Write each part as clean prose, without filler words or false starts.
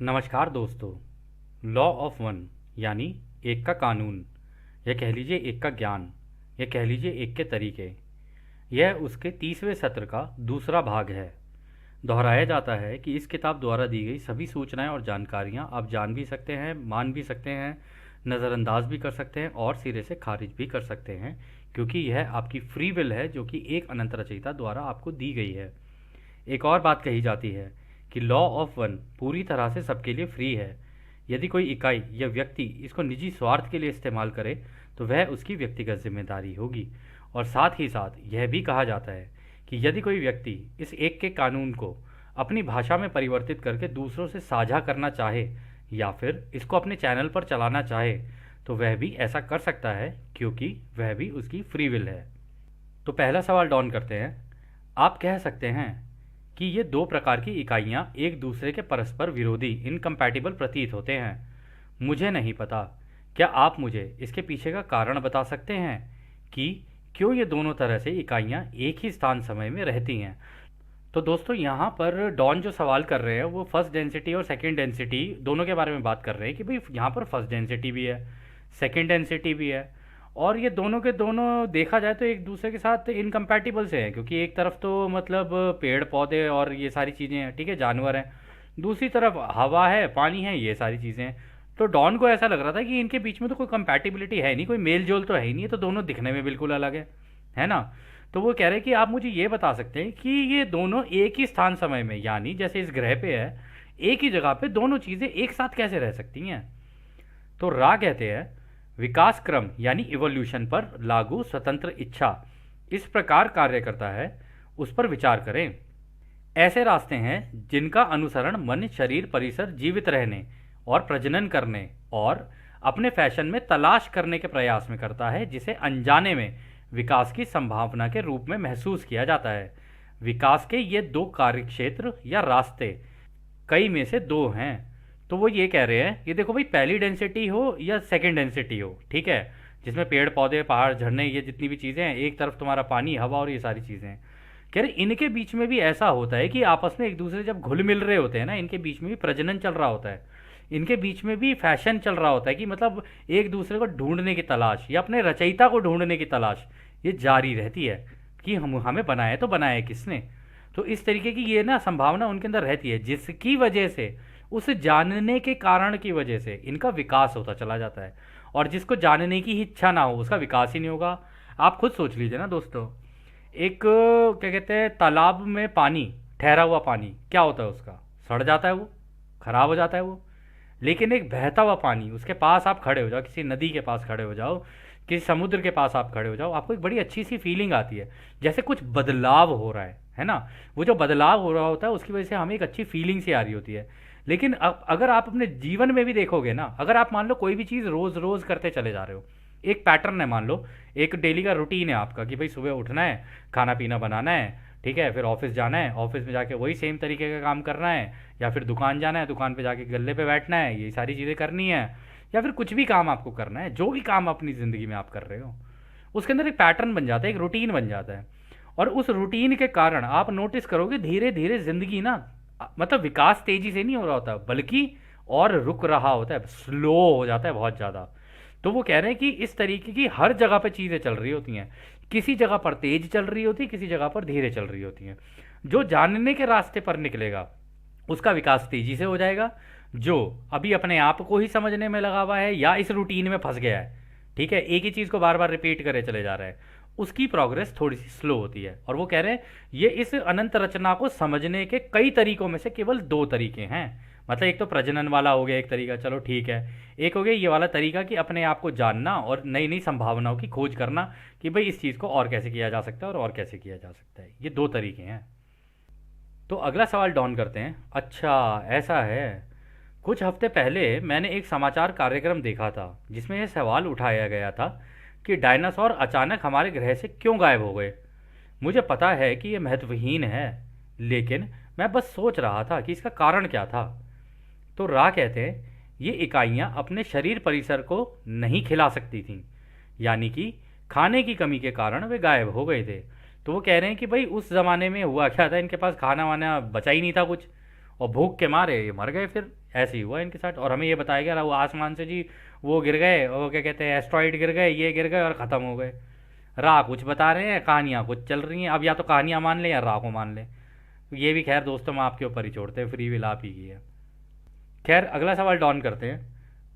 नमस्कार दोस्तों। Law of one यानी एक का कानून, या कह लीजिए एक का ज्ञान, या कह लीजिए एक के तरीके, यह उसके 30वें सत्र का दूसरा भाग है। दोहराया जाता है कि इस किताब द्वारा दी गई सभी सूचनाएं और जानकारियां आप जान भी सकते हैं, मान भी सकते हैं, नज़रअंदाज भी कर सकते हैं और सिरे से खारिज भी कर सकते हैं, क्योंकि यह आपकी फ्री विल है जो कि एक अनंत रचयिता द्वारा आपको दी गई है। एक और बात कही जाती है कि लॉ ऑफ वन पूरी तरह से सबके लिए फ्री है। यदि कोई इकाई या व्यक्ति इसको निजी स्वार्थ के लिए इस्तेमाल करे तो वह उसकी व्यक्तिगत जिम्मेदारी होगी। और साथ ही साथ यह भी कहा जाता है कि यदि कोई व्यक्ति इस एक के कानून को अपनी भाषा में परिवर्तित करके दूसरों से साझा करना चाहे या फिर इसको अपने चैनल पर चलाना चाहे तो वह भी ऐसा कर सकता है, क्योंकि वह भी उसकी फ्री विल है। तो पहला सवाल डॉन करते हैं। आप कह सकते हैं कि ये दो प्रकार की इकाइयाँ एक दूसरे के परस्पर विरोधी इनकम्पैटिबल प्रतीत होते हैं। मुझे नहीं पता, क्या आप मुझे इसके पीछे का कारण बता सकते हैं कि क्यों ये दोनों तरह से इकाइयाँ एक ही स्थान समय में रहती हैं? तो दोस्तों, यहाँ पर डॉन जो सवाल कर रहे हैं वो फर्स्ट डेंसिटी और सेकंड डेंसिटी दोनों के बारे में बात कर रहे हैं कि भाई यहाँ पर फर्स्ट डेंसिटी भी है, सेकंड डेंसिटी भी है, और ये दोनों के दोनों देखा जाए तो एक दूसरे के साथ इनकम्पैटिबल से हैं, क्योंकि एक तरफ तो मतलब पेड़ पौधे और ये सारी चीज़ें हैं, ठीक है, जानवर हैं, दूसरी तरफ हवा है, पानी है, ये सारी चीज़ें हैं। तो डॉन को ऐसा लग रहा था कि इनके बीच में तो कोई कंपैटिबिलिटी है नहीं, कोई मेल जोल तो है ही नहीं, ये तो दोनों दिखने में बिल्कुल अलग है ना? तो वो कह रहे हैं कि आप मुझे ये बता सकते हैं कि ये दोनों एक ही स्थान समय में, यानी जैसे इस ग्रह पे है, एक ही जगह पे दोनों चीज़ें एक साथ कैसे रह सकती हैं? तो रा कहते हैं विकास क्रम यानी इवोल्यूशन पर लागू स्वतंत्र इच्छा इस प्रकार कार्य करता है, उस पर विचार करें। ऐसे रास्ते हैं जिनका अनुसरण मन, शरीर, परिसर जीवित रहने और प्रजनन करने और अपने फैशन में तलाश करने के प्रयास में करता है, जिसे अनजाने में विकास की संभावना के रूप में महसूस किया जाता है। विकास के ये दो कार्यक्षेत्र या रास्ते कई में से दो हैं। तो वो ये कह रहे हैं, ये देखो भाई, पहली डेंसिटी हो या सेकंड डेंसिटी हो, ठीक है, जिसमें पेड़ पौधे, पहाड़, झरने, ये जितनी भी चीज़ें हैं, एक तरफ तुम्हारा पानी, हवा और ये सारी चीज़ें हैं, कह रहे इनके बीच में भी ऐसा होता है कि आपस में एक दूसरे जब घुल मिल रहे होते हैं ना, इनके बीच में भी प्रजनन चल रहा होता है, इनके बीच में भी फैशन चल रहा होता है, कि मतलब एक दूसरे को ढूंढने की तलाश या अपने रचयिता को ढूंढने की तलाश ये जारी रहती है कि हम हमें बनाया तो बनाया किसने। तो इस तरीके की ये ना संभावना उनके अंदर रहती है, जिसकी वजह से, उस जानने के कारण की वजह से इनका विकास होता चला जाता है। और जिसको जानने की इच्छा ना हो उसका विकास ही नहीं होगा। आप खुद सोच लीजिए ना दोस्तों, एक क्या कहते हैं, तालाब में पानी, ठहरा हुआ पानी क्या होता है, उसका सड़ जाता है, वो खराब हो जाता है वो। लेकिन एक बहता हुआ पानी, उसके पास आप खड़े हो जाओ, किसी नदी के पास खड़े हो जाओ, किसी समुद्र के पास आप खड़े हो जाओ, आपको एक बड़ी अच्छी सी फीलिंग आती है, जैसे कुछ बदलाव हो रहा है ना? वो जो बदलाव हो रहा होता है उसकी वजह से हमें एक अच्छी फीलिंग सी आ रही होती है। लेकिन अगर आप अपने जीवन में भी देखोगे ना, अगर आप मान लो कोई भी चीज़ रोज़ रोज़ करते चले जा रहे हो, एक पैटर्न है, मान लो एक डेली का रूटीन है आपका कि भाई सुबह उठना है, खाना पीना बनाना है, ठीक है, फिर ऑफिस जाना है, ऑफिस में जाके वही सेम तरीके का काम करना है, या फिर दुकान जाना है, दुकान पे जाके गल्ले पे बैठना है, ये सारी चीज़ें करनी है, या फिर कुछ भी काम आपको करना है, जो भी काम अपनी ज़िंदगी में आप कर रहे हो, उसके अंदर एक पैटर्न बन जाता है, एक रूटीन बन जाता है। और उस रूटीन के कारण आप नोटिस करोगे धीरे धीरे ज़िंदगी ना, मतलब विकास तेज़ी से नहीं हो रहा होता, बल्कि और रुक रहा होता है, स्लो हो जाता है बहुत ज़्यादा। तो वो कह रहे हैं कि इस तरीके की हर जगह पे चीज़ें चल रही होती हैं, किसी जगह पर तेज चल रही होती है, किसी जगह पर धीरे चल रही होती हैं। जो जानने के रास्ते पर निकलेगा उसका विकास तेजी से हो जाएगा, जो अभी अपने आप को ही समझने में लगा हुआ है या इस रूटीन में फंस गया है, ठीक है, एक ही चीज़ को बार बार रिपीट करे चले जा रहा है, उसकी प्रोग्रेस थोड़ी सी स्लो होती है। और वो कह रहे हैं ये इस अनंत रचना को समझने के कई तरीकों में से केवल दो तरीके हैं। मतलब एक तो प्रजनन वाला हो गया एक तरीका, चलो ठीक है, एक हो गया ये वाला तरीका कि अपने आप को जानना और नई नई संभावनाओं की खोज करना कि भाई इस चीज़ को और कैसे किया जा सकता है और कैसे किया जा सकता है। ये दो तरीके हैं। तो अगला सवाल डॉन करते हैं। अच्छा, ऐसा है, कुछ हफ्ते पहले मैंने एक समाचार कार्यक्रम देखा था जिसमें यह सवाल उठाया गया था कि डायनासोर अचानक हमारे ग्रह से क्यों गायब हो गए। मुझे पता है कि यह महत्वहीन है, लेकिन मैं बस सोच रहा था कि इसका कारण क्या था। तो रा कहते हैं ये इकाइयाँ अपने शरीर परिसर को नहीं खिला सकती थीं, यानी कि खाने की कमी के कारण वे गायब हो गए थे। तो वो कह रहे हैं कि भाई उस ज़माने में हुआ क्या था, इनके पास खाना वाना बचा ही नहीं था कुछ, और भूख के मारे ये मर गए। फिर ऐसे ही हुआ इनके साथ। और हमें ये बताया गया वो आसमान से जी वो गिर गए, और क्या कहते हैं एस्ट्रॉइड गिर गए, ये गिर गए और ख़त्म हो गए। राह कुछ बता रहे हैं, कहानियाँ कुछ चल रही हैं। अब या तो कहानियाँ मान लें या राह को मान लें। ये भी खैर दोस्तों हम आपके ऊपर ही छोड़ते हैं, फ्री विल आप ही की है। खैर अगला सवाल डॉन करते हैं।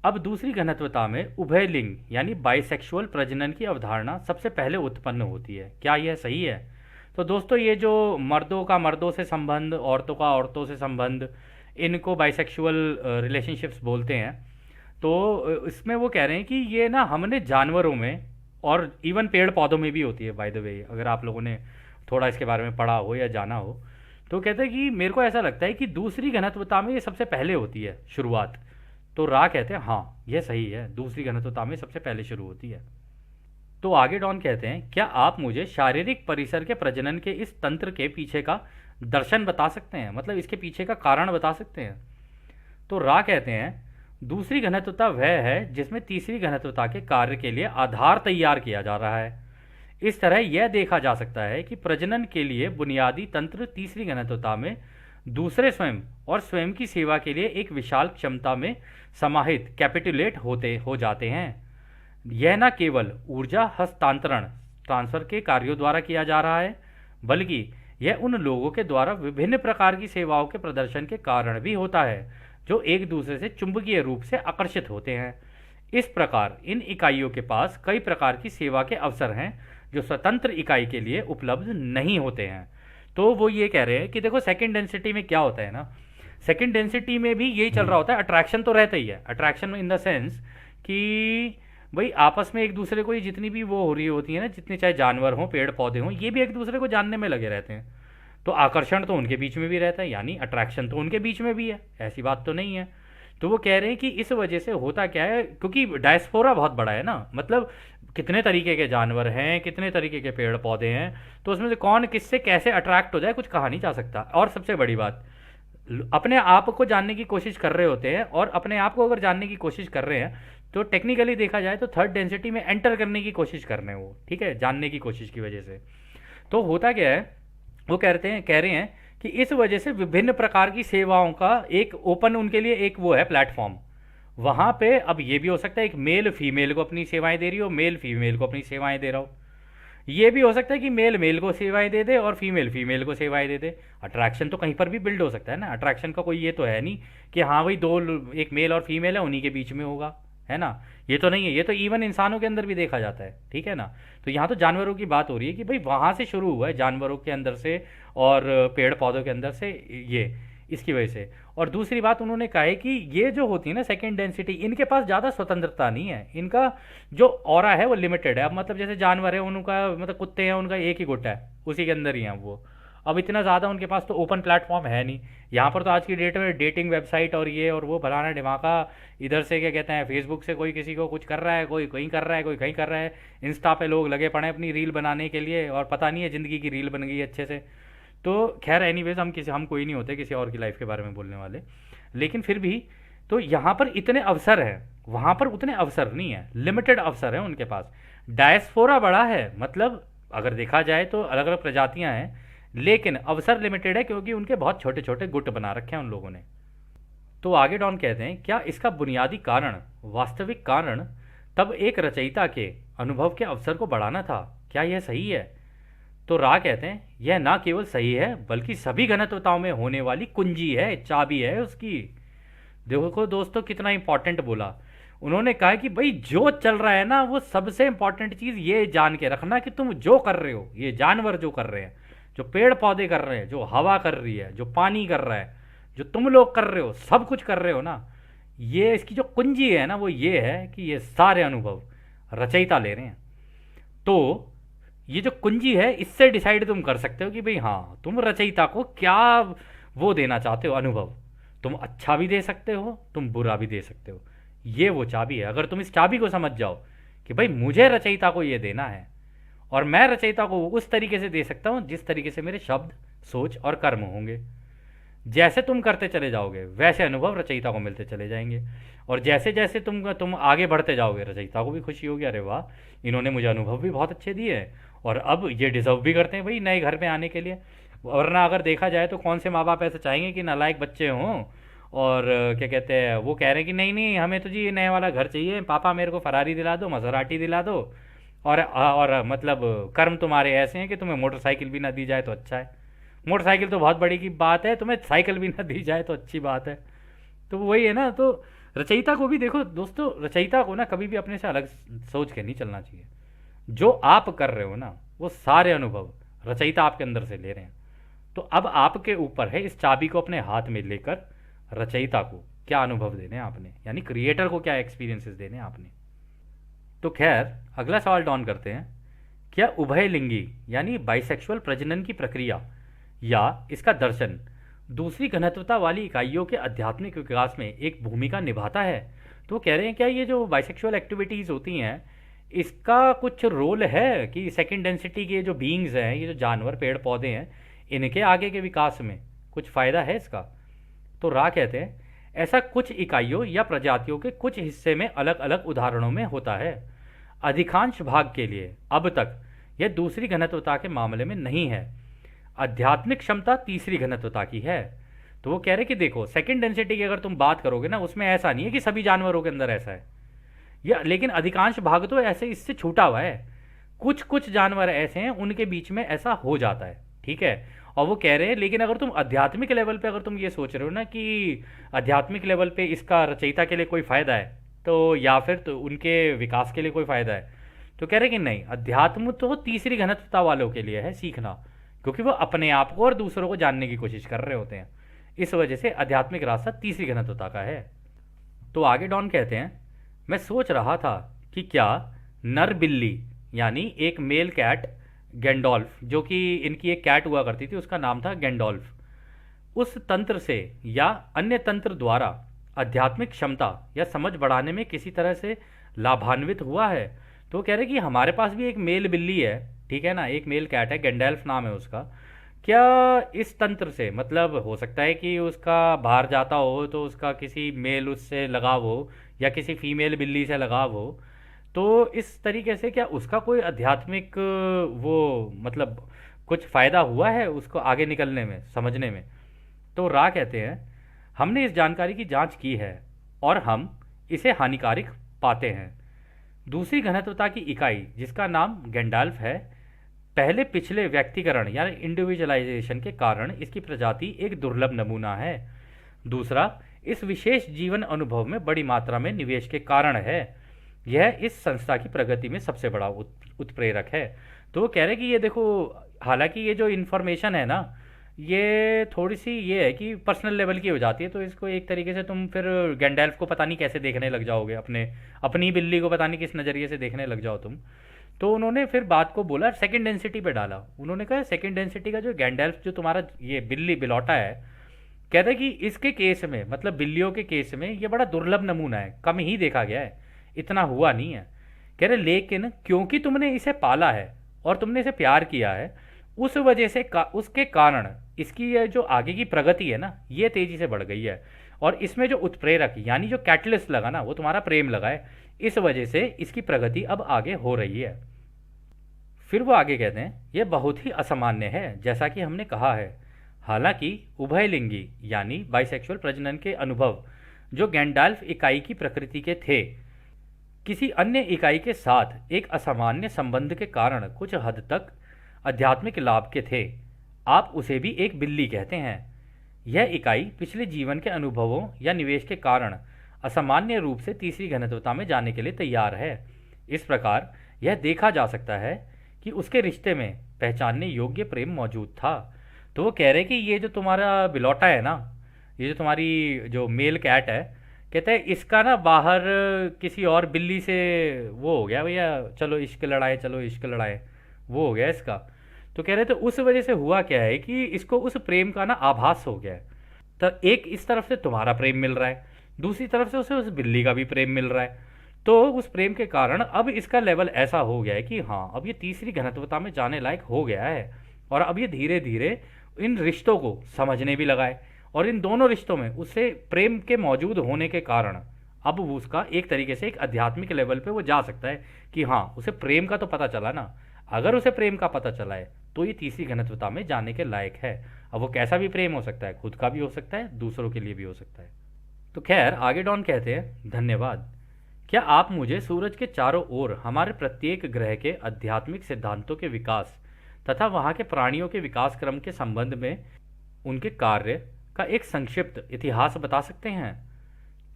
अब दूसरी घनत्वता में उभय लिंग यानी बाइसेक्सुअल प्रजनन की अवधारणा सबसे पहले उत्पन्न होती है। क्या यह सही है? तो दोस्तों ये जो मर्दों का मर्दों से संबंध, औरतों का औरतों से संबंध, इनको बाइसेक्सुअल रिलेशनशिप्स बोलते हैं। तो इसमें वो कह रहे हैं कि ये ना हमने जानवरों में और इवन पेड़ पौधों में भी होती है बाय द वे, अगर आप लोगों ने थोड़ा इसके बारे में पढ़ा हो या जाना हो। तो कहते हैं कि मेरे को ऐसा लगता है कि दूसरी घनत्वता में ये सबसे पहले होती है शुरुआत। तो रा कहते हैं हाँ यह सही है, दूसरी घनत्वता में सबसे पहले शुरू होती है। तो आगे डॉन कहते हैं क्या आप मुझे शारीरिक परिसर के प्रजनन के इस तंत्र के पीछे का दर्शन बता सकते हैं, मतलब इसके पीछे का कारण बता सकते हैं? तो रा कहते हैं दूसरी घनत्वता वह है जिसमें तीसरी घनत्वता के कार्य के लिए आधार तैयार किया जा रहा है। इस तरह यह देखा जा सकता है कि प्रजनन के लिए बुनियादी तंत्र तीसरी घनत्वता में दूसरे स्वयं और स्वयं की सेवा के लिए एक विशाल क्षमता में समाहित कैपिटुलेट होते हो जाते हैं। यह न केवल ऊर्जा हस्तांतरण ट्रांसफर के कार्यों द्वारा किया जा रहा है, बल्कि यह उन लोगों के द्वारा विभिन्न प्रकार की सेवाओं के प्रदर्शन के कारण भी होता है जो एक दूसरे से चुंबकीय रूप से आकर्षित होते हैं। इस प्रकार इन इकाइयों के पास कई प्रकार की सेवा के अवसर हैं जो स्वतंत्र इकाई के लिए उपलब्ध नहीं होते हैं। तो वो ये कह रहे हैं कि देखो सेकंड डेंसिटी में क्या होता है ना, सेकंड डेंसिटी में भी यही चल रहा होता है, अट्रैक्शन तो रहता ही है। अट्रैक्शन इन द सेंस कि भाई आपस में एक दूसरे को जितनी भी वो हो रही होती है ना, जितने चाहे जानवर हों पेड़ पौधे हों, ये भी एक दूसरे को जानने में लगे रहते हैं। तो आकर्षण तो उनके बीच में भी रहता है, यानी अट्रैक्शन तो उनके बीच में भी है, ऐसी बात तो नहीं है। तो वो कह रहे हैं कि इस वजह से होता क्या है, क्योंकि डायस्पोरा बहुत बड़ा है ना, मतलब कितने तरीके के जानवर हैं, कितने तरीके के पेड़ पौधे हैं, तो उसमें से कौन किससे कैसे अट्रैक्ट हो जाए कुछ कहा नहीं जा सकता। और सबसे बड़ी बात, अपने आप को जानने की कोशिश कर रहे होते हैं, और अपने आप को अगर जानने की कोशिश कर रहे हैं तो टेक्निकली देखा जाए तो थर्ड डेंसिटी में एंटर करने की कोशिश कर रहे हैं वो, ठीक है, जानने की कोशिश की वजह से। तो होता क्या है, वो कह रहे हैं कि इस वजह से विभिन्न प्रकार की सेवाओं का एक ओपन उनके लिए एक वो है प्लेटफॉर्म। वहाँ पे अब ये भी हो सकता है एक मेल फीमेल को अपनी सेवाएं दे रही हो, मेल फीमेल को अपनी सेवाएं दे रहा हो। ये भी हो सकता है कि मेल मेल को सेवाएं दे दे और फीमेल फीमेल को सेवाएं दे दे। अट्रैक्शन तो कहीं पर भी बिल्ड हो सकता है ना, अट्रैक्शन का कोई ये तो है नहीं कि हाँ भाई दो एक मेल और फीमेल है उन्हीं के बीच में होगा, है ना, ये तो नहीं है। ये तो इवन इंसानों के अंदर भी देखा जाता है, ठीक है ना। तो यहाँ तो जानवरों की बात हो रही है कि भाई वहाँ से शुरू हुआ है, जानवरों के अंदर से और पेड़ पौधों के अंदर से, ये इसकी वजह से। और दूसरी बात उन्होंने कहा है कि ये जो होती है ना सेकेंड डेंसिटी, इनके पास ज़्यादा स्वतंत्रता नहीं है, इनका जो ऑरा है वो लिमिटेड है। अब मतलब जैसे जानवर है उनका, मतलब कुत्ते हैं उनका एक ही गुट है, उसी के अंदर ही हैं वो। अब इतना ज़्यादा उनके पास तो ओपन प्लेटफॉर्म है नहीं। यहाँ पर तो आज की डेट में डेटिंग वेबसाइट और ये और वो भराना ढिमाका, इधर से क्या कहते हैं फेसबुक से कोई किसी को कुछ कर रहा है, कोई कहीं कर रहा है, कोई कहीं कर रहा है, इंस्टा पे लोग लगे पड़े अपनी रील बनाने के लिए, और पता नहीं है ज़िंदगी की रील बन गई अच्छे से। तो खैर एनीवेज हम कोई नहीं होते किसी और की लाइफ के बारे में बोलने वाले, लेकिन फिर भी तो यहाँ पर इतने अवसर हैं, वहाँ पर उतने अवसर नहीं है, लिमिटेड अवसर हैं उनके पास। डायस्पोरा बड़ा है, मतलब अगर देखा जाए तो अलग अलग प्रजातियाँ हैं, लेकिन अवसर लिमिटेड है क्योंकि उनके बहुत छोटे छोटे गुट बना रखे हैं उन लोगों ने। तो आगे डॉन कहते हैं क्या इसका बुनियादी कारण, वास्तविक कारण तब एक रचयिता के अनुभव के अवसर को बढ़ाना था? क्या यह सही है? तो रा कहते हैं यह ना केवल सही है बल्कि सभी घनत्वताओं में होने वाली कुंजी है, चाबी है उसकी। देखो दोस्तों कितना इंपॉर्टेंट बोला उन्होंने। कहा कि भाई जो चल रहा है ना, वो सबसे इंपॉर्टेंट चीज़ ये जान के रखना कि तुम जो कर रहे हो, ये जानवर जो कर रहे हैं, जो पेड़ पौधे कर रहे हैं, जो हवा कर रही है, जो पानी कर रहा है, जो तुम लोग कर रहे हो, सब कुछ कर रहे हो ना, ये इसकी जो कुंजी है ना वो ये है कि ये सारे अनुभव रचयिता ले रहे हैं। तो ये जो कुंजी है इससे डिसाइड तुम कर सकते हो कि भाई हाँ तुम रचयिता को क्या वो देना चाहते हो अनुभव। तुम अच्छा भी दे सकते हो, तुम बुरा भी दे सकते हो, ये वो चाबी है। अगर तुम इस चाबी को समझ जाओ कि भाई मुझे रचयिता को ये देना है, और मैं रचयिता को उस तरीके से दे सकता हूँ जिस तरीके से मेरे शब्द, सोच और कर्म होंगे। जैसे तुम करते चले जाओगे वैसे अनुभव रचयिता को मिलते चले जाएंगे, और जैसे जैसे तुम आगे बढ़ते जाओगे रचयिता को भी खुशी होगी, अरे वाह इन्होंने मुझे अनुभव भी बहुत अच्छे दिए और अब ये डिजर्व भी करते हैं भाई नए घर में आने के लिए। वरना अगर देखा जाए तो कौन से माँ बाप ऐसे चाहेंगे कि नालायक बच्चे हों और क्या कहते हैं, वो कह रहे हैं कि नहीं नहीं हमें तो जी ये नए वाला घर चाहिए, पापा मेरे को फरारी दिला दो, मसराटी दिला दो, और मतलब कर्म तुम्हारे ऐसे हैं कि तुम्हें मोटरसाइकिल भी ना दी जाए तो अच्छा है। मोटरसाइकिल तो बहुत बड़ी की बात है, तुम्हें साइकिल भी ना दी जाए तो अच्छी बात है। तो वही है ना। तो रचयिता को भी देखो दोस्तों, रचयिता को ना कभी भी अपने से अलग सोच के नहीं चलना चाहिए। जो आप कर रहे हो ना वो सारे अनुभव रचयिता आपके अंदर से ले रहे हैं। तो अब आपके ऊपर है इस चाबी को अपने हाथ में लेकर रचयिता को क्या अनुभव देने हैं आपने, यानी क्रिएटर को क्या एक्सपीरियंसेस देने हैं आपने। तो खैर अगला सवाल डॉन करते हैं। क्या उभयलिंगी यानी बाइसेक्सुअल प्रजनन की प्रक्रिया या इसका दर्शन दूसरी घनत्वता वाली इकाइयों के आध्यात्मिक विकास में एक भूमिका निभाता है? तो कह रहे हैं क्या ये जो बाइसेक्सुअल एक्टिविटीज़ होती हैं इसका कुछ रोल है कि सेकंड डेंसिटी के जो बीइंग्स हैं, ये जो जानवर पेड़ पौधे हैं, इनके आगे के विकास में कुछ फ़ायदा है इसका? तो रा कहते हैं ऐसा कुछ इकाइयों या प्रजातियों के कुछ हिस्से में अलग अलग उदाहरणों में होता है। अधिकांश भाग के लिए अब तक यह दूसरी घनत्वता के मामले में नहीं है। आध्यात्मिक क्षमता तीसरी घनत्वता की है। तो वो कह रहे कि देखो सेकंड डेंसिटी की अगर तुम बात करोगे ना, उसमें ऐसा नहीं है कि सभी जानवरों के अंदर ऐसा है, या लेकिन अधिकांश भाग तो ऐसे इससे छूटा हुआ है। कुछ कुछ जानवर ऐसे हैं उनके बीच में ऐसा हो जाता है, ठीक है। और वो कह रहे हैं लेकिन अगर तुम आध्यात्मिक लेवल पे अगर तुम ये सोच रहे हो ना कि आध्यात्मिक लेवल पे इसका रचयिता के लिए कोई फ़ायदा है, तो या फिर तो उनके विकास के लिए कोई फ़ायदा है, तो कह रहे कि नहीं, अध्यात्म तो तीसरी घनत्वता वालों के लिए है सीखना, क्योंकि वो अपने आप को और दूसरों को जानने की कोशिश कर रहे होते हैं। इस वजह से आध्यात्मिक रास्ता तीसरी घनत्वता का है। तो आगे डॉन कहते हैं मैं सोच रहा था कि क्या नर बिल्ली यानी एक मेल कैट गैंडोल्फ, जो कि इनकी एक कैट हुआ करती थी उसका नाम था गैंडोल्फ, उस तंत्र से या अन्य तंत्र द्वारा आध्यात्मिक क्षमता या समझ बढ़ाने में किसी तरह से लाभान्वित हुआ है। तो वो कह रहे कि हमारे पास भी एक मेल बिल्ली है, ठीक है ना, एक मेल कैट है, गैंडोल्फ नाम है उसका। क्या इस तंत्र से मतलब हो सकता है कि उसका बाहर जाता हो तो उसका किसी मेल उससे लगाव हो या किसी फीमेल बिल्ली से लगाव हो, तो इस तरीके से क्या उसका कोई आध्यात्मिक वो मतलब कुछ फ़ायदा हुआ है उसको आगे निकलने में, समझने में? तो रा कहते हैं हमने इस जानकारी की जांच की है और हम इसे हानिकारक पाते हैं। दूसरी घनत्वता की इकाई जिसका नाम गैंडोल्फ है, पहले पिछले व्यक्तिकरण यानी इंडिविजुअलाइजेशन के कारण इसकी प्रजाति एक दुर्लभ नमूना है। दूसरा, इस विशेष जीवन अनुभव में बड़ी मात्रा में निवेश के कारण है। यह इस संस्था की प्रगति में सबसे बड़ा उत्प्रेरक है। तो वो कह रहे कि ये देखो, हालांकि ये जो इन्फॉर्मेशन है ना, ये थोड़ी सी ये है कि पर्सनल लेवल की हो जाती है, तो इसको एक तरीके से तुम फिर गैंडोल्फ को पता नहीं कैसे देखने लग जाओगे, अपनी बिल्ली को पता नहीं किस नज़रिए से देखने लग जाओ तुम। तो उन्होंने फिर बात को बोला सेकंड डेंसिटी पे डाला। उन्होंने कहा सेकंड डेंसिटी का जो गैंडोल्फ जो तुम्हारा ये बिल्ली बिलौटा है, कहता है कि इसके केस में मतलब बिल्लियों के केस में ये बड़ा दुर्लभ नमूना है, कम ही देखा गया है, इतना हुआ नहीं है। कह रहे लेकिन क्योंकि तुमने इसे पाला है और तुमने इसे प्यार किया है, उस वजह से उसके कारण इसकी ये जो आगे की प्रगति है ना, ये तेजी से बढ़ गई है। और इसमें जो उत्प्रेरक यानी जो कैटलिस्ट लगा ना, वो तुम्हारा प्रेम लगा है, इस वजह से इसकी प्रगति अब आगे हो रही है। फिर वो आगे कहते हैं यह बहुत ही असामान्य है जैसा कि हमने कहा है। हालांकि उभयलिंगी यानी बाइसेक्सुअल प्रजनन के अनुभव जो गैंडोल्फ इकाई की प्रकृति के थे, किसी अन्य इकाई के साथ एक असामान्य संबंध के कारण कुछ हद तक आध्यात्मिक लाभ के थे। आप उसे भी एक बिल्ली कहते हैं। यह इकाई पिछले जीवन के अनुभवों या निवेश के कारण असामान्य रूप से तीसरी घनत्वता में जाने के लिए तैयार है। इस प्रकार यह देखा जा सकता है कि उसके रिश्ते में पहचानने योग्य प्रेम मौजूद था। तो वो कह रहे कि ये जो तुम्हारा बिलौटा है ना, ये जो तुम्हारी जो मेल कैट है, कहते हैं इसका ना बाहर किसी और बिल्ली से वो हो गया, भैया चलो इश्क लड़ाए, चलो इश्क लड़ाए, वो हो गया इसका। तो कह रहे थे उस वजह से हुआ क्या है कि इसको उस प्रेम का ना आभास हो गया है। तो एक इस तरफ से तुम्हारा प्रेम मिल रहा है, दूसरी तरफ से उसे उस बिल्ली का भी प्रेम मिल रहा है। तो उस प्रेम के कारण अब इसका लेवल ऐसा हो गया है कि हाँ, अब ये तीसरी घनत्वता में जाने लायक हो गया है और अब ये धीरे धीरे इन रिश्तों को समझने भी लगा है। और इन दोनों रिश्तों में उससे प्रेम के मौजूद होने के कारण अब वो उसका एक तरीके से एक आध्यात्मिक लेवल पे वो जा सकता है कि हाँ, उसे प्रेम का तो पता चला ना, अगर उसे प्रेम का पता चला है तो ये तीसरी घनत्वता में जाने के लायक है। अब वो कैसा भी प्रेम हो सकता है, खुद का भी हो सकता है, दूसरों के लिए भी हो सकता है। तो खैर आगे डॉन कहते हैं, धन्यवाद। क्या आप मुझे सूरज के चारों ओर हमारे प्रत्येक ग्रह के आध्यात्मिक सिद्धांतों के विकास तथा वहाँ के प्राणियों के विकास क्रम के संबंध में उनके कार्य का एक संक्षिप्त इतिहास बता सकते हैं?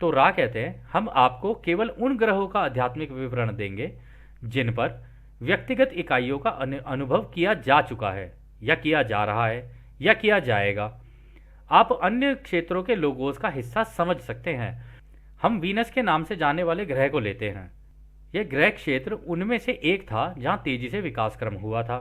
तो रा कहते हैं, हम आपको केवल उन ग्रहों का आध्यात्मिक विवरण देंगे जिन पर व्यक्तिगत इकाइयों का अनुभव किया जा चुका है या किया जा रहा है या किया जाएगा। आप अन्य क्षेत्रों के लोगोस का हिस्सा समझ सकते हैं। हम वीनस के नाम से जाने वाले ग्रह को लेते हैं। यह ग्रह क्षेत्र उनमें से एक था जहां तेजी से विकास क्रम हुआ था।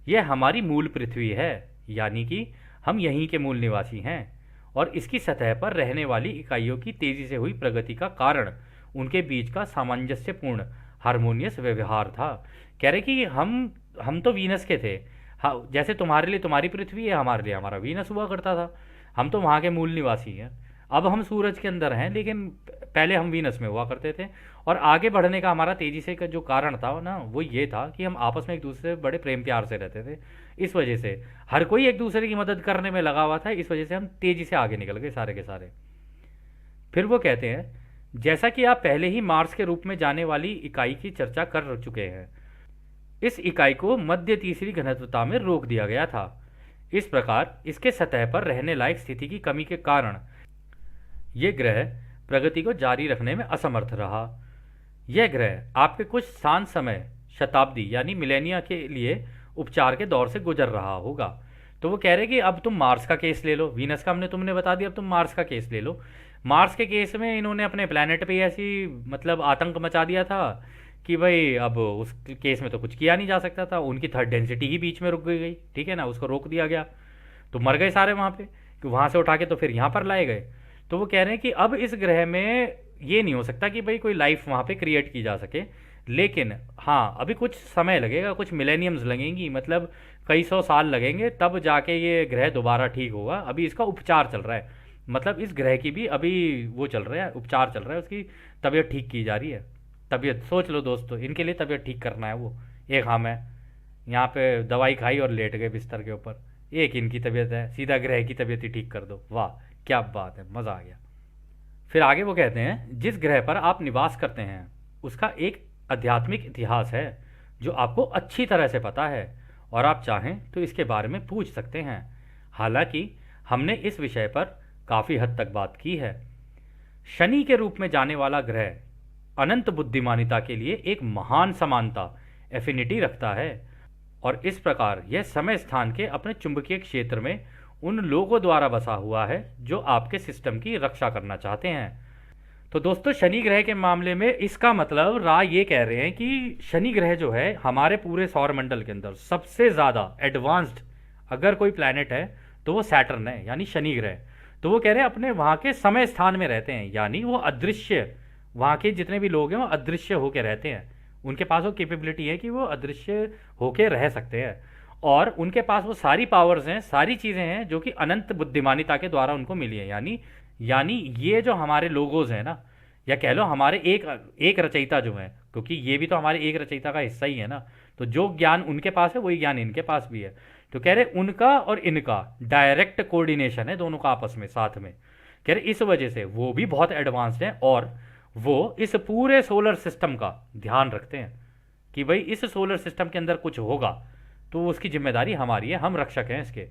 यह हमारी मूल पृथ्वी है, यानी कि हम यहीं के मूल निवासी हैं, और इसकी सतह पर रहने वाली इकाइयों की तेजी से हुई प्रगति का कारण उनके बीच का सामंजस्यपूर्ण हारमोनियस व्यवहार था। कह रहे कि हम तो वीनस के थे। हाँ, जैसे तुम्हारे लिए तुम्हारी पृथ्वी है, हमारे लिए हमारा वीनस हुआ करता था। हम तो वहाँ के मूल निवासी हैं। अब हम सूरज के अंदर हैं, लेकिन पहले हम वीनस में हुआ करते थे। और आगे बढ़ने का हमारा तेजी से का जो कारण था ना, वो ये था कि हम आपस में एक दूसरे से बड़े प्रेम प्यार से रहते थे। इस वजह से हर कोई एक दूसरे की मदद करने में लगा हुआ था। इस वजह से हम तेजी से आगे निकल गए सारे के सारे। फिर वो कहते हैं, जैसा कि आप पहले ही मार्स के रूप में जाने वाली इकाई की चर्चा कर चुके हैं, इस इकाई को मध्य तीसरी घनत्वता में रोक दिया गया था। इस प्रकार इसके सतह पर रहने लायक स्थिति की कमी के कारण यह ग्रह प्रगति को जारी रखने में असमर्थ रहा। यह ग्रह आपके कुछ स्थान समय शताब्दी यानी मिलेनिया के लिए उपचार के दौर से गुजर रहा होगा। तो वो कह रहे कि अब तुम मार्स का केस ले लो। वीनस का हमने तुमने बता दिया, अब तुम मार्स का केस ले लो। मार्स के केस में इन्होंने अपने प्लेनेट पे ऐसी मतलब आतंक मचा दिया था कि भाई अब उस केस में तो कुछ किया नहीं जा सकता था। उनकी थर्ड डेंसिटी ही बीच में रुक गई, ठीक है ना, उसको रोक दिया गया, तो मर गए सारे वहाँ पे। कि वहाँ से उठा के तो फिर यहाँ पर लाए गए। तो वो कह रहे हैं कि अब इस ग्रह में ये नहीं हो सकता कि भाई कोई लाइफ वहाँ पे क्रिएट की जा सके। लेकिन हाँ, अभी कुछ समय लगेगा, कुछ मिलेनियम्स लगेंगी, मतलब कई सौ साल लगेंगे, तब जाके ये ग्रह दोबारा ठीक होगा। अभी इसका उपचार चल रहा है, मतलब इस ग्रह की भी अभी वो चल रहा है, उपचार चल रहा है, उसकी तबीयत ठीक की जा रही है। तबीयत सोच लो दोस्तों, इनके लिए तबीयत ठीक करना है। वो एक हम है यहाँ पे दवाई खाई और लेट गए बिस्तर के ऊपर, एक इनकी तबीयत है, सीधा ग्रह की तबीयत ही ठीक कर दो। वाह क्या बात है, मज़ा आ गया। फिर आगे वो कहते हैं, जिस ग्रह पर आप निवास करते हैं उसका एक आध्यात्मिक इतिहास है जो आपको अच्छी तरह से पता है, और आप चाहें तो इसके बारे में पूछ सकते हैं। हालांकि हमने इस विषय पर काफ़ी हद तक बात की है। शनि के रूप में जाने वाला ग्रह अनंत बुद्धिमानिता के लिए एक महान समानता एफिनिटी रखता है, और इस प्रकार यह समय स्थान के अपने चुंबकीय क्षेत्र में उन लोगों द्वारा बसा हुआ है जो आपके सिस्टम की रक्षा करना चाहते हैं। तो दोस्तों, शनि ग्रह के मामले में इसका मतलब राय ये कह रहे हैं कि शनि ग्रह जो है हमारे पूरे सौर मंडल के अंदर सबसे ज़्यादा एडवांस्ड अगर कोई प्लैनेट है तो वो सैटर्न है, यानी शनि ग्रह। तो वो कह रहे हैं अपने वहाँ के समय स्थान में रहते हैं, यानी वो अदृश्य, वहाँ के जितने भी लोग हैं वो अदृश्य होकर रहते हैं। उनके पास वो कैपेबिलिटी है कि वो अदृश्य होकर रह सकते हैं, और उनके पास वो सारी पावर्स हैं, सारी चीज़ें हैं जो कि अनंत बुद्धिमानिता के द्वारा उनको मिली है। यानी ये जो हमारे लोगोज हैं ना, या कह लो हमारे एक रचयिता जो है, क्योंकि ये भी तो हमारे एक रचयिता का हिस्सा ही है ना, तो जो ज्ञान उनके पास है वही ज्ञान इनके पास भी है। तो कह रहे उनका और इनका डायरेक्ट कोऑर्डिनेशन है दोनों का आपस में साथ में। कह रहे इस वजह से वो भी बहुत एडवांस्ड हैं, और वो इस पूरे सोलर सिस्टम का ध्यान रखते हैं कि भाई इस सोलर सिस्टम के अंदर कुछ होगा तो उसकी जिम्मेदारी हमारी है, हम रक्षक हैं इसके।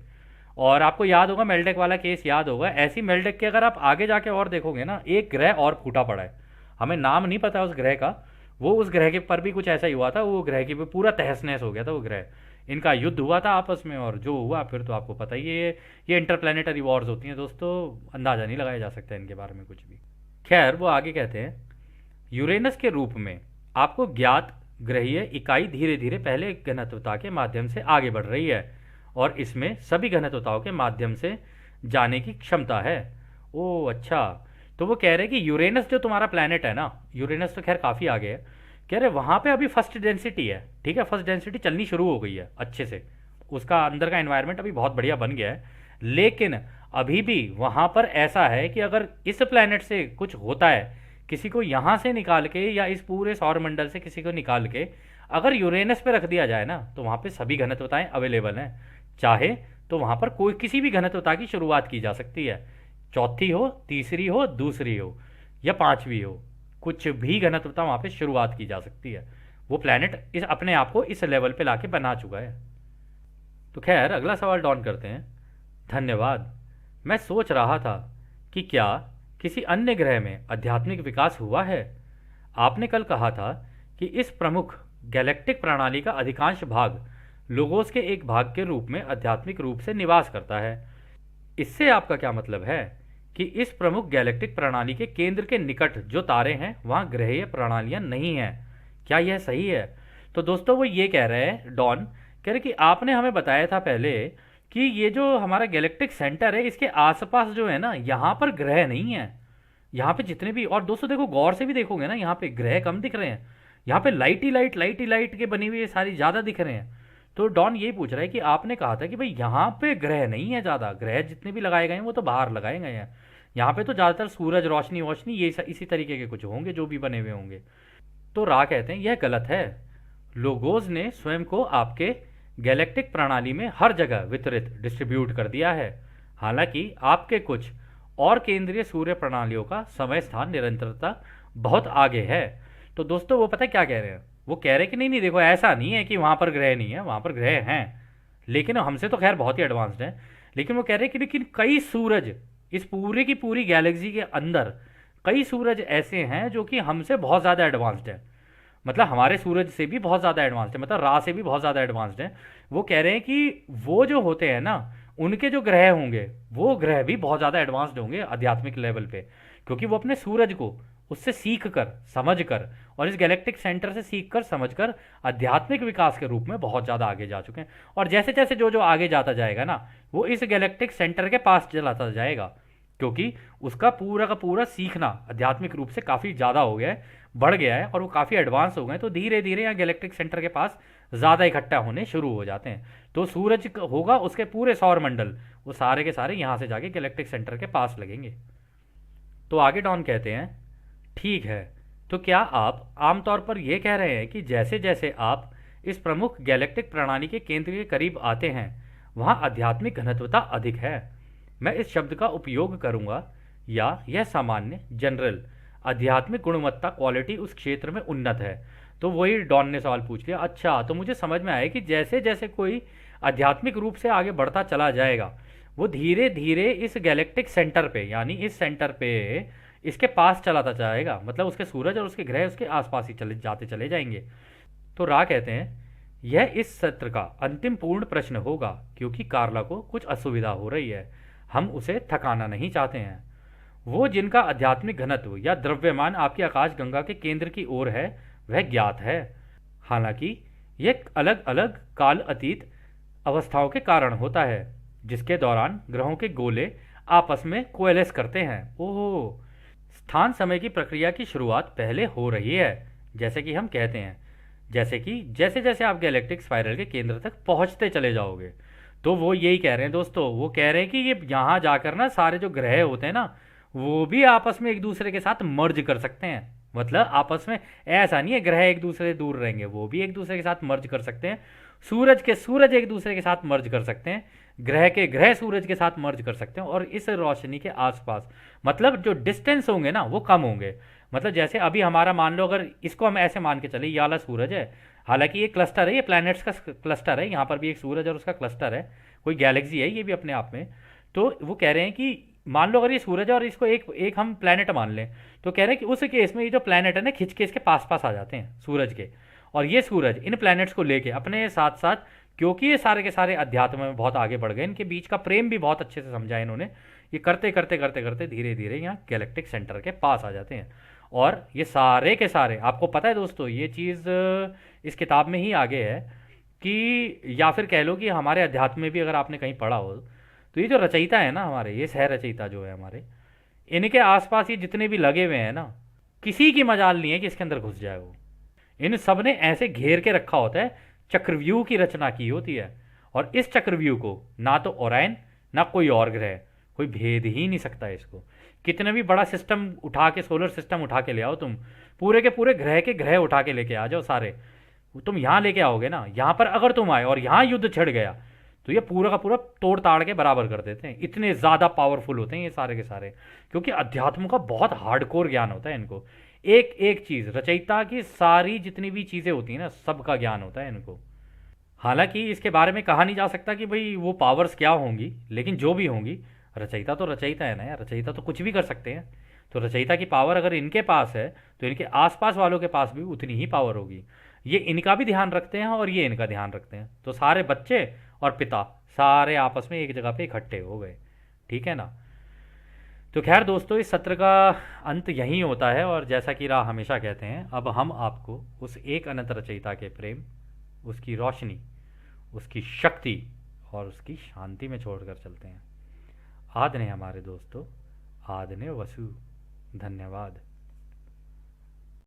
और आपको याद होगा मेल्डेक वाला केस, याद होगा। ऐसी मेल्डेक के अगर आप आगे जाके और देखोगे ना, एक ग्रह और फूटा पड़ा है, हमें नाम नहीं पता उस ग्रह का। वो उस ग्रह के पर भी कुछ ऐसा ही हुआ था, वो ग्रह की भी पूरा तहस नहस हो गया था वो ग्रह। इनका युद्ध हुआ था आपस में, और जो हुआ फिर तो आपको पता ही है, ये इंटरप्लैनेटरी वॉर्स होती हैं दोस्तों, अंदाज़ा नहीं लगाया जा सकता इनके बारे में कुछ भी। खैर वो आगे कहते हैं, यूरेनस के रूप में आपको ज्ञात ग्रहीय इकाई धीरे धीरे पहले घनत्वता के माध्यम से आगे बढ़ रही है, और इसमें सभी घनत्वताओं के माध्यम से जाने की क्षमता है। ओ अच्छा, तो वो कह रहे हैं कि यूरेनस जो तुम्हारा प्लैनेट है ना, यूरेनस तो खैर काफ़ी आगे है, कह रहे वहाँ पे अभी फर्स्ट डेंसिटी है, ठीक है, फर्स्ट डेंसिटी चलनी शुरू हो गई है अच्छे से, उसका अंदर का एनवायरनमेंट अभी बहुत बढ़िया बन गया है। लेकिन अभी भी वहाँ पर ऐसा है कि अगर इस प्लैनेट से कुछ होता है, किसी को यहाँ से निकाल के या इस पूरे सौर मंडल से किसी को निकाल के अगर यूरेनस पे रख दिया जाए ना तो वहाँ पे सभी घनत्वताएं अवेलेबल हैं, चाहे तो वहाँ पर कोई किसी भी घनत्वता की शुरुआत की जा सकती है, चौथी हो, तीसरी हो, दूसरी हो या पांचवी हो, कुछ भी घनत्वता वहाँ पे शुरुआत की जा सकती है। वो प्लैनेट इस अपने आप को इस लेवल पे लाके बना चुका है। तो खैर अगला सवाल डॉन करते हैं। धन्यवाद। मैं सोच रहा था कि क्या किसी अन्य ग्रह में आध्यात्मिक विकास हुआ है। आपने कल कहा था कि इस प्रमुख गैलेक्टिक प्रणाली का अधिकांश भाग लोगोस के एक भाग के रूप में आध्यात्मिक रूप से निवास करता है। इससे आपका क्या मतलब है कि इस प्रमुख गैलेक्टिक प्रणाली के केंद्र के निकट जो तारे हैं वहां ग्रहीय प्रणालियां नहीं हैं, क्या यह सही है? तो दोस्तों वो ये कह रहे हैं, डॉन कह रहे कि आपने हमें बताया था पहले कि ये जो हमारा गैलेक्टिक सेंटर है इसके आसपास जो है ना यहाँ पर ग्रह नहीं है। यहाँ पे जितने भी, और दोस्तों देखो गौर से भी देखोगे ना यहाँ पे ग्रह कम दिख रहे हैं, यहाँ पे लाइट ही लाइट के बनी हुई ये सारी ज़्यादा दिख रहे हैं। तो डॉन यही पूछ रहा है कि आपने कहा था कि भाई यहाँ पे ग्रह नहीं है ज़्यादा, ग्रह जितने भी लगाए गए हैं वो तो बाहर लगाए गए हैं, यहाँ पे तो ज़्यादातर सूरज रोशनी वोशनी ये इसी तरीके के कुछ होंगे जो भी बने हुए होंगे। तो रा कहते हैं यह गलत है। लोगोस ने स्वयं को आपके गैलेक्टिक प्रणाली में हर जगह वितरित डिस्ट्रीब्यूट कर दिया है, हालांकि आपके कुछ और केंद्रीय सूर्य प्रणालियों का समय स्थान निरंतरता बहुत आगे है। तो दोस्तों वो पता है क्या कह रहे हैं, वो कह रहे हैं कि नहीं नहीं देखो ऐसा नहीं है कि वहाँ पर ग्रह नहीं है, वहाँ पर ग्रह हैं, लेकिन हमसे तो खैर बहुत ही एडवांस्ड हैं। लेकिन वो कह रहे हैं कि लेकिन कई सूरज इस पूरे की पूरी गैलेक्सी के अंदर कई सूरज ऐसे हैं जो कि हमसे बहुत ज़्यादा एडवांस्ड हैं, मतलब हमारे सूरज से भी बहुत ज़्यादा एडवांस्ड है, मतलब रा से भी बहुत ज़्यादा एडवांस्ड है। वो कह रहे हैं कि वो जो होते हैं ना उनके जो ग्रह होंगे वो ग्रह भी बहुत ज़्यादा एडवांस्ड होंगे आध्यात्मिक लेवल पे, क्योंकि वो अपने सूरज को उससे सीख कर समझ कर और इस गैलेक्टिक सेंटर से सीख कर समझ कर आध्यात्मिक विकास के रूप में बहुत ज़्यादा आगे जा चुके हैं। और जैसे जैसे जो जो आगे जाता जाएगा ना वो इस गैलेक्टिक सेंटर के पास चलाता जाएगा, क्योंकि उसका पूरा का पूरा सीखना आध्यात्मिक रूप से काफ़ी ज़्यादा हो गया है, बढ़ गया है और वो काफ़ी एडवांस हो गए हैं। तो धीरे धीरे यहाँ गैलेक्टिक सेंटर के पास ज़्यादा इकट्ठा होने शुरू हो जाते हैं। तो सूरज होगा उसके पूरे सौर मंडल वो सारे के सारे यहाँ से जाके गैलेक्टिक सेंटर के पास लगेंगे। तो आगे डॉन कहते हैं ठीक है, तो क्या आप आमतौर पर यह कह रहे हैं कि जैसे जैसे आप इस प्रमुख गैलेक्टिक प्रणाली के केंद्र के करीब आते हैं वहाँ आध्यात्मिक घनत्वता अधिक है? मैं इस शब्द का उपयोग करूँगा या यह सामान्य जनरल आध्यात्मिक गुणवत्ता क्वालिटी उस क्षेत्र में उन्नत है। तो वही डॉन ने सवाल पूछ लिया। अच्छा, तो मुझे समझ में आया कि जैसे जैसे कोई आध्यात्मिक रूप से आगे बढ़ता चला जाएगा वो धीरे धीरे इस गैलेक्टिक सेंटर पे यानी इस सेंटर पे इसके पास चलाता जाएगा, मतलब उसके सूरज और उसके ग्रह उसके आसपास ही चले जाएंगे। तो रा कहते हैं यह इस सत्र का अंतिम पूर्ण प्रश्न होगा क्योंकि कार्ला को कुछ असुविधा हो रही है, हम उसे थकाना नहीं चाहते हैं। वो जिनका आध्यात्मिक घनत्व या द्रव्यमान आपकी आकाश गंगा के केंद्र की ओर है वह ज्ञात है, हालांकि यह अलग अलग काल अतीत अवस्थाओं के कारण होता है जिसके दौरान ग्रहों के गोले आपस में कोएलेस करते हैं। ओह, स्थान समय की प्रक्रिया की शुरुआत पहले हो रही है, जैसे कि हम कहते हैं, जैसे कि जैसे जैसे आप गैलेक्टिक स्पाइरल के केंद्र तक पहुंचते चले जाओगे। तो वो यही कह रहे हैं दोस्तों, वो कह रहे हैं कि ये यहाँ जाकर ना सारे जो ग्रह होते हैं ना वो भी आपस में एक दूसरे के साथ मर्ज कर सकते हैं, मतलब आपस में ऐसा नहीं है ग्रह एक दूसरे से दूर रहेंगे, वो भी एक दूसरे के साथ मर्ज कर सकते हैं। सूरज के सूरज एक दूसरे के साथ मर्ज कर सकते हैं, ग्रह के ग्रह सूरज के साथ मर्ज कर सकते हैं, और इस रोशनी के आसपास मतलब जो डिस्टेंस होंगे ना वो कम होंगे। मतलब जैसे अभी हमारा मान लो, अगर इसको हम ऐसे मान के चले ये वाला सूरज है, हालांकि ये क्लस्टर है, ये प्लैनेट्स का क्लस्टर है, यहाँ पर भी एक सूरज और उसका क्लस्टर है, कोई गैलेक्सी है ये भी अपने आप में। तो वो कह रहे हैं कि मान लो अगर ये सूरज है और इसको एक एक हम प्लैनेट मान लें, तो कह रहे हैं कि उस केस में ये जो प्लैनेट है ना खिंच के इसके पास पास आ जाते हैं सूरज के, और ये सूरज इन प्लैनेट्स को लेके अपने साथ साथ, क्योंकि ये सारे के सारे अध्यात्म में बहुत आगे बढ़ गए, इनके बीच का प्रेम भी बहुत अच्छे से समझा है इन्होंने, ये करते करते करते करते धीरे धीरे यहाँ गैलेक्टिक सेंटर के पास आ जाते हैं। और ये सारे के सारे, आपको पता है दोस्तों ये चीज़ इस किताब में ही आगे है कि, या फिर कह लो कि हमारे अध्यात्म में भी अगर आपने कहीं पढ़ा हो, तो ये जो रचयिता है ना हमारे, ये सह रचयिता जो है हमारे, इनके आसपास ये जितने भी लगे हुए हैं ना, किसी की मजाल नहीं है कि इसके अंदर घुस जाए वो। इन सब ने ऐसे घेर के रखा होता है, चक्रव्यूह की रचना की होती है, और इस चक्रव्यूह को ना तो ओरायन ना कोई और ग्रह कोई भेद ही नहीं सकता इसको। कितने भी बड़ा सिस्टम उठा के, सोलर सिस्टम उठा के ले आओ तुम, पूरे के पूरे ग्रह के ग्रह उठा के लेके आ जाओ सारे, तुम यहाँ लेके आओगे ना, यहाँ पर अगर तुम आए और यहाँ युद्ध छिड़ गया तो ये पूरा का पूरा तोड़ ताड़ के बराबर कर देते हैं। इतने ज़्यादा पावरफुल होते हैं ये सारे के सारे, क्योंकि अध्यात्म का बहुत हार्डकोर ज्ञान होता है इनको। एक एक चीज़, रचयिता की सारी जितनी भी चीज़ें होती हैं ना, सबका ज्ञान होता है इनको। हालांकि इसके बारे में कहा नहीं जा सकता कि भाई वो पावर्स क्या होंगी, लेकिन जो भी होंगी, रचयिता तो रचयिता है ना यार, रचयिता तो कुछ भी कर सकते हैं। तो रचयिता की पावर अगर इनके पास है तो इनके आसपास वालों के पास भी उतनी ही पावर होगी। ये इनका भी ध्यान रखते हैं और ये इनका ध्यान रखते हैं, तो सारे बच्चे और पिता सारे आपस में एक जगह पे इकट्ठे हो गए। ठीक है ना। तो खैर दोस्तों, इस सत्र का अंत यहीं होता है, और जैसा कि राह हमेशा कहते हैं, अब हम आपको उस एक अनंत रचयिता के प्रेम, उसकी रोशनी, उसकी शक्ति और उसकी शांति में छोड़कर चलते हैं। आदने हमारे दोस्तों, आदने वसु। धन्यवाद।